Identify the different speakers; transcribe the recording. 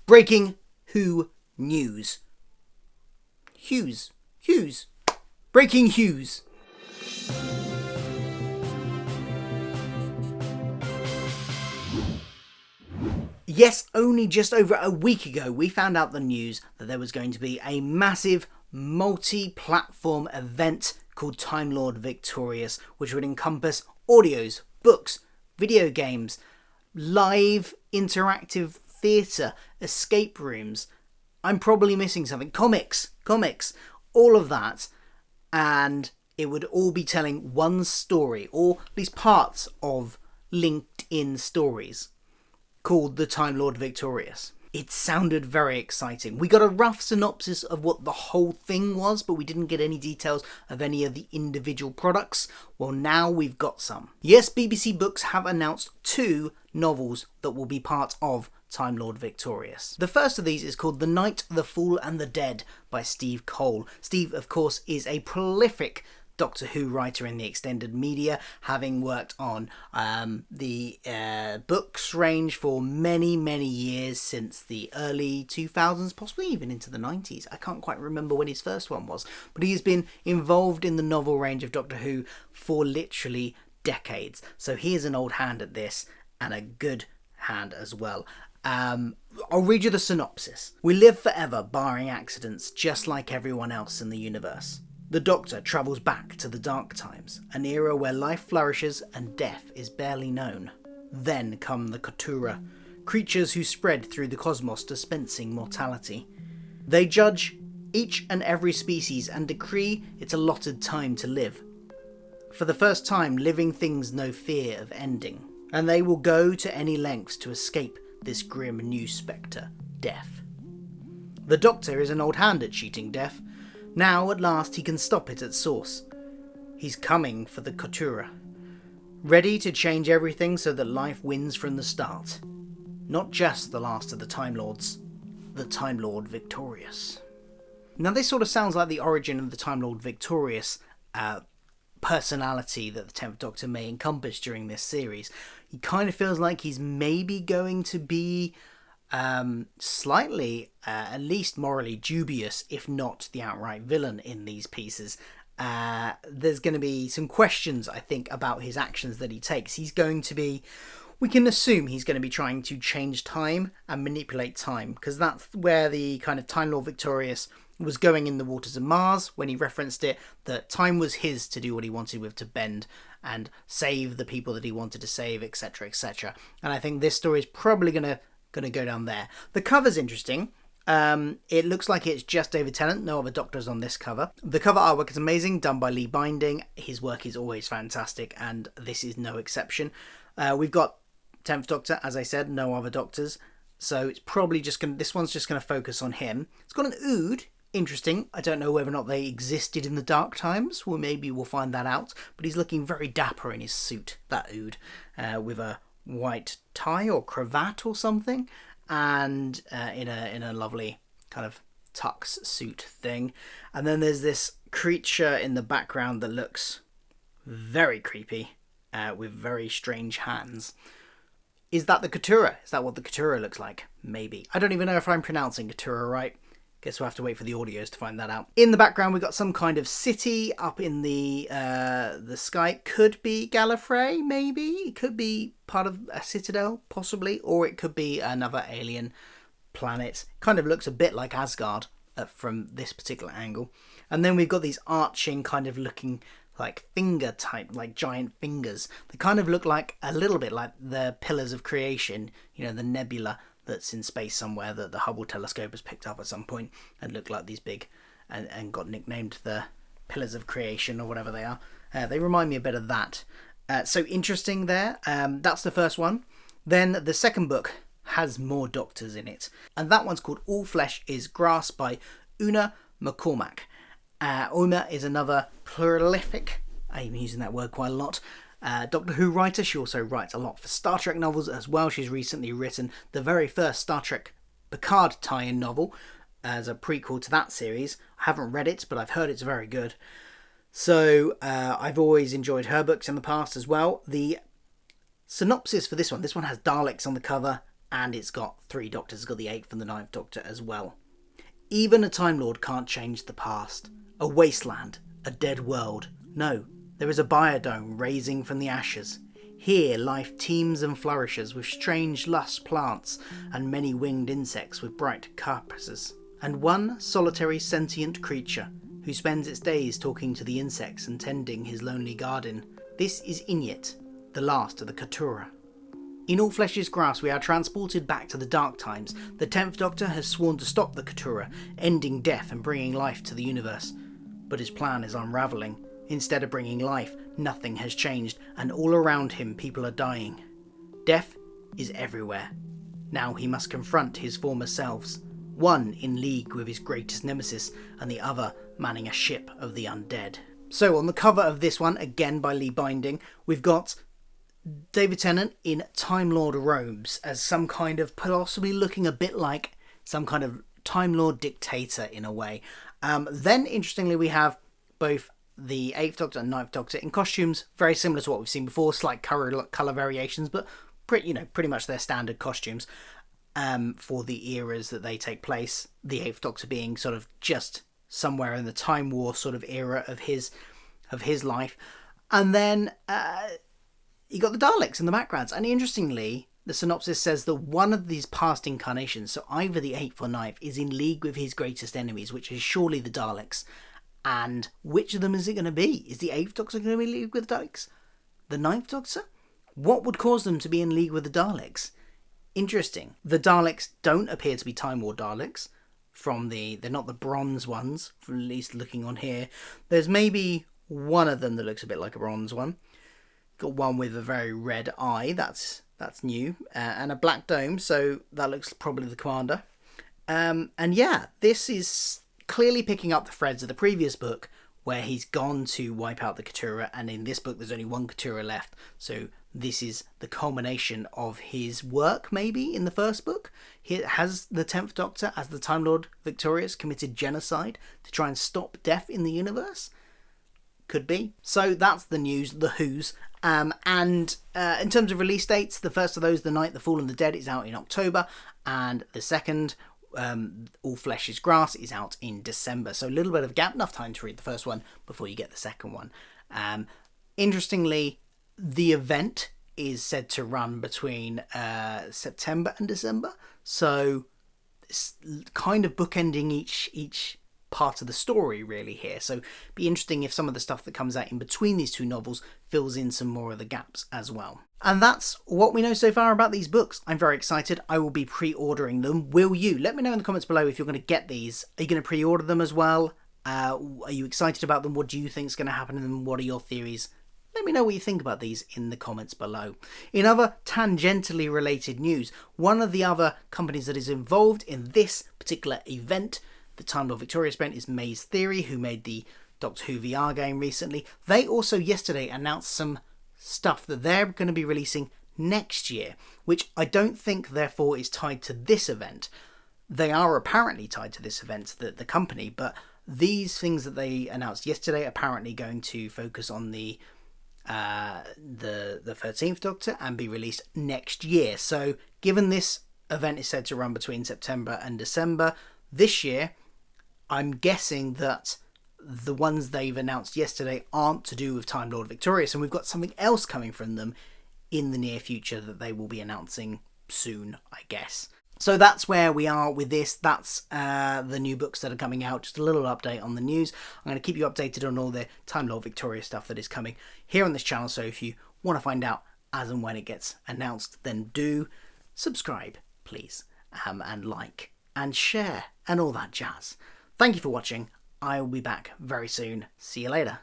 Speaker 1: Breaking Who news. Hughes. Breaking Hughes. Yes, only just over a week ago we found out the news that there was going to be a massive multi-platform event called Time-lord Victorious, which would encompass audios, books, video games, live interactive theatre, escape rooms. I'm probably missing something. Comics, all of that. And it would all be telling one story, or at least parts of linked in stories, called the Time-lord Victorious. It sounded very exciting. We got a rough synopsis of what the whole thing was, but we didn't get any details of any of the individual products. Well, now we've got some. Yes, BBC Books have announced 2 novels that will be part of Time-lord Victorious. The first of these is called The Knight, the Fool and the Dead by Steve Cole. Steve, of course, is a prolific Doctor Who writer in the extended media, having worked on the books range for many years, since the early 2000s, possibly even into the 90s. I can't quite remember when his first one was, but he has been involved in the novel range of Doctor Who for literally decades. So he is an old hand at this, and a good hand as well. I'll read you the synopsis. We live forever, barring accidents, just like everyone else in the universe. The Doctor travels back to the Dark Times, an era where life flourishes and death is barely known. Then come the Katura, creatures who spread through the cosmos dispensing mortality. They judge each and every species and decree its allotted time to live. For the first time, living things know fear of ending, and they will go to any lengths to escape this grim new spectre, death. The Doctor is an old hand at cheating death. Now, at last, he can stop it at source. He's coming for the Katura, ready to change everything so that life wins from the start. Not just the last of the Time Lords, the Time-lord Victorious. Now, this sort of sounds like the origin of the Time-lord Victorious personality that the 10th Doctor may encompass during this series. He kind of feels like he's maybe going to be slightly, at least morally dubious, if not the outright villain in these pieces. There's going to be some questions, I think, about his actions that he takes. He's going to be, we can assume he's going to be trying to change time and manipulate time, because that's where the kind of Time-lord Victorious was going in the waters of Mars when he referenced it, that time was his to do what he wanted with, to bend and save the people that he wanted to save, etc, etc. And I think this story is probably going to go down there. The cover's interesting. It looks like it's just David Tennant, no other Doctors on this cover. The cover artwork is amazing, done by Lee Binding. His work is always fantastic, and this is no exception. We've got 10th Doctor, as I said, no other Doctors, so it's probably just going to, this one's just going to focus on him. It's got an Ood. Interesting. I don't know whether or not they existed in the Dark Times. Well, maybe we'll find that out. But he's looking very dapper in his suit, that Ood, with a white tie or cravat or something, and in a lovely kind of tux suit thing. And then there's this creature in the background that looks very creepy, with very strange hands. Is that the Katura? Is that what the Katura looks like? Maybe. I don't even know if I'm pronouncing Katura right. Guess we'll have to wait for the audios to find that out. In the background, we've got some kind of city up in the sky. Could be Gallifrey, maybe. It could be part of a citadel, possibly. Or it could be another alien planet. Kind of looks a bit like Asgard from this particular angle. And then we've got these arching kind of looking like finger type, like giant fingers. They kind of look like a little bit like the pillars of creation, you know, the nebula that's in space somewhere that the Hubble telescope has picked up at some point and look like these big, and got nicknamed the Pillars of Creation or whatever they are. They remind me a bit of that. So interesting there. That's the first one. Then the second book has more Doctors in it, and that one's called All Flesh is Grass by Una McCormack. Una is another prolific, I'm using that word quite a lot, Doctor Who writer. She also writes a lot for Star Trek novels as well. She's recently written the very first Star Trek Picard tie-in novel as a prequel to that series. I haven't read it, but I've heard it's very good. So I've always enjoyed her books in the past as well. The synopsis for this one has Daleks on the cover. and it's got 3 Doctors. It's got the 8th and the 9th Doctor as well. Even a Time Lord can't change the past. A wasteland, a dead world. No, there is a biodome raising from the ashes. Here life teems and flourishes with strange lush plants and many winged insects with bright carapaces. And one solitary sentient creature who spends its days talking to the insects and tending his lonely garden. This is Inyit, the last of the Katura. In All Flesh is Grass, we are transported back to the Dark Times. The 10th Doctor has sworn to stop the Katura, ending death and bringing life to the universe. But his plan is unravelling. Instead of bringing life, nothing has changed, and all around him people are dying. Death is everywhere. Now he must confront his former selves, one in league with his greatest nemesis, and the other manning a ship of the undead. So on the cover of this one, again by Lee Binding, we've got David Tennant in Time-lord robes as some kind of, possibly looking a bit like some kind of Time-lord dictator in a way. Then, interestingly, we have both the 8th Doctor and 9th Doctor in costumes very similar to what we've seen before, slight colour variations, but pretty much their standard costumes for the eras that they take place. The 8th Doctor being sort of just somewhere in the Time War sort of era of his life. And then you got the Daleks in the backgrounds. And interestingly, the synopsis says that one of these past incarnations, so either the 8th or 9th, is in league with his greatest enemies, which is surely the Daleks. And which of them is it going to be? Is the 8th Doctor going to be in league with the Daleks? The 9th Doctor? What would cause them to be in league with the Daleks? Interesting. The Daleks don't appear to be Time War Daleks. They're not the bronze ones, from at least looking on here. There's maybe one of them that looks a bit like a bronze one. Got one with a very red eye, that's new, and a black dome, so that looks probably the Commander. And yeah, this is clearly picking up the threads of the previous book, where he's gone to wipe out the Katura, and in this book there's only one Katura left, so this is the culmination of his work, maybe, in the first book. Has the 10th Doctor, as the Time-lord Victorius, committed genocide to try and stop death in the universe? Could be. So that's the news, the Who's. And in terms of release dates, the first of those, The Night, the Fool and the Dead, is out in October, and the second, All Flesh is Grass, is out in December. So a little bit of a gap, enough time to read the first one before you get the second one. Interestingly, the event is said to run between September and December, so it's kind of bookending each part of the story really here. So be interesting if some of the stuff that comes out in between these two novels fills in some more of the gaps as well. And that's what we know so far about these books. I'm very excited. I will be pre-ordering them. Will you? Let me know in the comments below if you're going to get these. Are you going to pre-order them as well? Are you excited about them? What do you think is going to happen in them? What are your theories? Let me know what you think about these in the comments below. In other tangentially related news, one of the other companies that is involved in this particular event, the Time-lord Victorius event, is Maze Theory, who made the Doctor Who VR game recently. They also yesterday announced some stuff that they're going to be releasing next year, which I don't think therefore is tied to this event. They are apparently tied to this event, the company, but these things that they announced yesterday are apparently going to focus on the 13th Doctor and be released next year. So given this event is said to run between September and December this year, I'm guessing that the ones they've announced yesterday aren't to do with Time-lord Victorius, and we've got something else coming from them in the near future that they will be announcing soon, I guess. So that's where we are with this. That's the new books that are coming out. Just a little update on the news. I'm going to keep you updated on all the Time-lord Victorius stuff that is coming here on this channel. So if you want to find out as and when it gets announced, then do subscribe, please, and like and share and all that jazz. Thank you for watching. I will be back very soon. See you later.